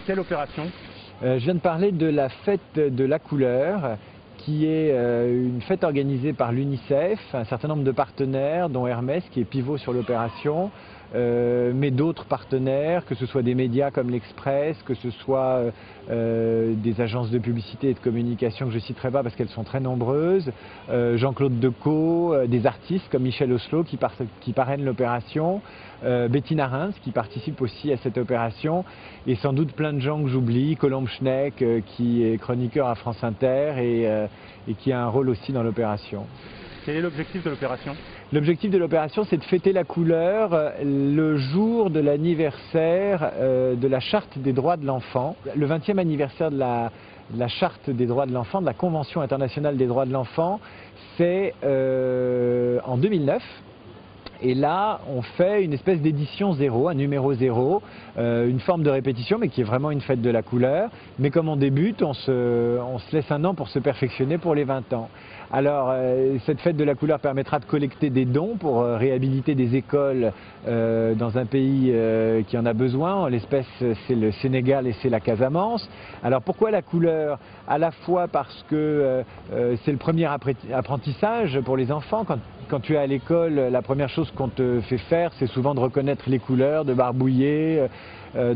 quelle opération? Je viens de parler de la fête de la couleur, qui est une fête organisée par l'UNICEF, un certain nombre de partenaires, dont Hermès, qui est pivot sur l'opération, mais d'autres partenaires, que ce soit des médias comme l'Express, que ce soit des agences de publicité et de communication que je ne citerai pas parce qu'elles sont très nombreuses, Jean-Claude Decaux, des artistes comme Michel Oslo qui parraine l'opération, Bettina Reims qui participe aussi à cette opération, et sans doute plein de gens que j'oublie, Colombe Schneck qui est chroniqueur à France Inter et qui a un rôle aussi dans l'opération. Quel est l'objectif de l'opération? L'objectif de l'opération, c'est de fêter la couleur le jour de l'anniversaire de la Charte des droits de l'enfant, le 20e anniversaire de la Charte des droits de l'enfant, de la Convention internationale des droits de l'enfant, c'est en 2009. Et là, on fait une espèce d'édition zéro, un numéro zéro, une forme de répétition, mais qui est vraiment une fête de la couleur. Mais comme on débute, on se laisse un an pour se perfectionner pour les 20 ans. Alors, cette fête de la couleur permettra de collecter des dons pour réhabiliter des écoles dans un pays qui en a besoin. En l'espèce, c'est le Sénégal et c'est la Casamance. Alors, pourquoi la couleur? À la fois parce que c'est le premier apprentissage pour les enfants. Quand tu es à l'école, la première chose qu'on te fait faire, c'est souvent de reconnaître les couleurs, de barbouiller.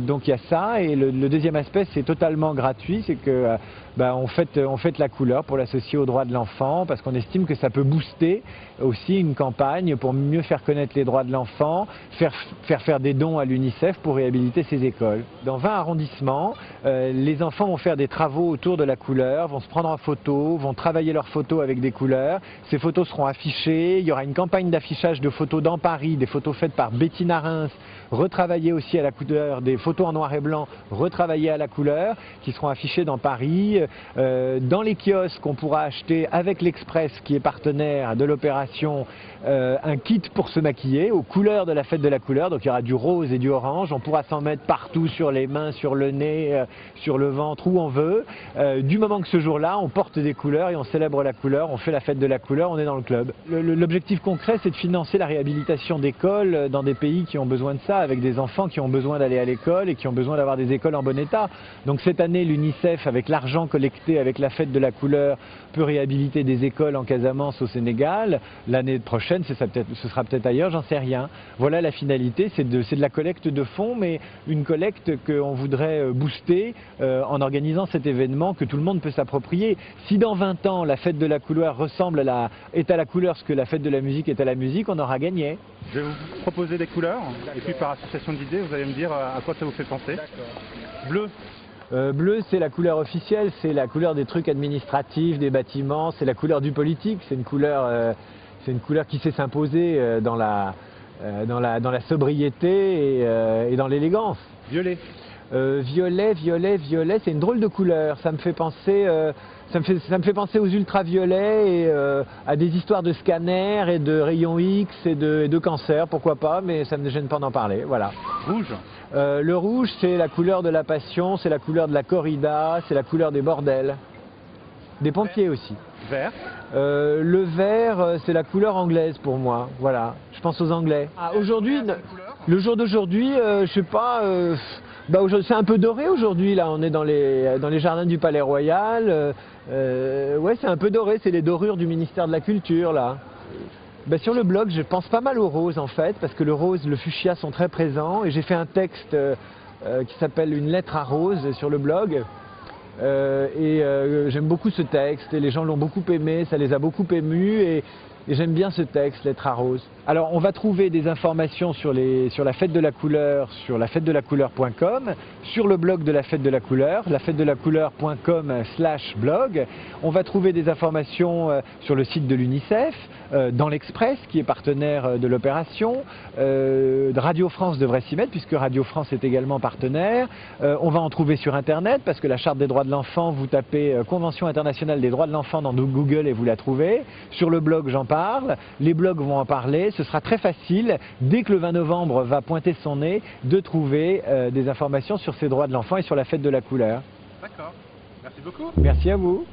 Donc il y a ça. Et le deuxième aspect, c'est totalement gratuit, c'est que on fête la couleur pour l'associer aux droits de l'enfant, parce qu'on estime que ça peut booster aussi une campagne pour mieux faire connaître les droits de l'enfant, faire des dons à l'UNICEF pour réhabiliter ces écoles. Dans 20 arrondissements, les enfants vont faire des travaux autour de la couleur, vont se prendre en photo, vont travailler leurs photos avec des couleurs. Ces photos seront affichées. Il y aura une campagne d'affichage de photos dans Paris, des photos faites par Bettina Reims, retravaillées aussi à la couleur, des photos en noir et blanc retravaillées à la couleur, qui seront affichées dans Paris. Dans les kiosques, on pourra acheter avec l'Express, qui est partenaire de l'opération, un kit pour se maquiller aux couleurs de la fête de la couleur. Donc il y aura du rose et du orange. On pourra s'en mettre partout, sur les mains, sur le nez, sur le ventre, où on veut. Du moment que ce jour-là, on porte des couleurs et on célèbre la couleur, on fait la fête de la couleur, on est dans le club. L'objectif concret, c'est de financer la réhabilitation d'écoles dans des pays qui ont besoin de ça, avec des enfants qui ont besoin d'aller à l'école et qui ont besoin d'avoir des écoles en bon état. Donc cette année, l'UNICEF, avec l'argent collecté avec la fête de la couleur, peut réhabiliter des écoles en Casamance, au Sénégal. L'année prochaine, ce sera peut-être ailleurs, j'en sais rien. Voilà la finalité, c'est de la collecte de fonds, mais une collecte qu'on voudrait booster en organisant cet événement que tout le monde peut s'approprier. Si dans 20 ans, la fête de la couleur est à la couleur ce que la fête de la musique est à la musique, on aura gagné. Je vais vous proposer des couleurs, et puis par association d'idées, vous allez me dire à quoi ça vous fait penser. Bleu. Bleu, c'est la couleur officielle, c'est la couleur des trucs administratifs, des bâtiments, c'est la couleur du politique, c'est une couleur qui sait s'imposer dans la sobriété et dans l'élégance. Violet. Violet, c'est une drôle de couleur. Ça me fait penser aux ultraviolets et à des histoires de scanners et de rayons X et de cancer, pourquoi pas, mais ça ne me gêne pas d'en parler, voilà. Rouge. Le rouge, c'est la couleur de la passion, c'est la couleur de la corrida, c'est la couleur des bordels. Des pompiers aussi. Vert. Le vert, c'est la couleur anglaise pour moi, voilà. Je pense aux Anglais. Aujourd'hui, le jour d'aujourd'hui, je sais pas... c'est un peu doré aujourd'hui, là, on est dans les jardins du Palais Royal. Ouais, c'est un peu doré, c'est les dorures du ministère de la Culture, là. Sur le blog, je pense pas mal au rose, en fait, parce que le rose, le fuchsia sont très présents, et j'ai fait un texte qui s'appelle « Une lettre à Rose » sur le blog. J'aime beaucoup ce texte, et les gens l'ont beaucoup aimé, ça les a beaucoup émus, et j'aime bien ce texte, Lettre à Rose. Alors on va trouver des informations sur la fête de la couleur sur lafêtedelacouleur.com, sur le blog de la fête de la couleur, lafêtedelacouleur.com/blog. On va trouver des informations sur le site de l'UNICEF, dans l'Express qui est partenaire de l'opération. Radio France devrait s'y mettre puisque Radio France est également partenaire. On va en trouver sur Internet parce que la Charte des droits de l'enfant, vous tapez Convention internationale des droits de l'enfant dans Google et vous la trouvez. Sur le blog, j'en parle. Les blogs vont en parler. Ce sera très facile, dès que le 20 novembre va pointer son nez, de trouver des informations sur ces droits de l'enfant et sur la fête de la couleur. D'accord. Merci beaucoup. Merci à vous.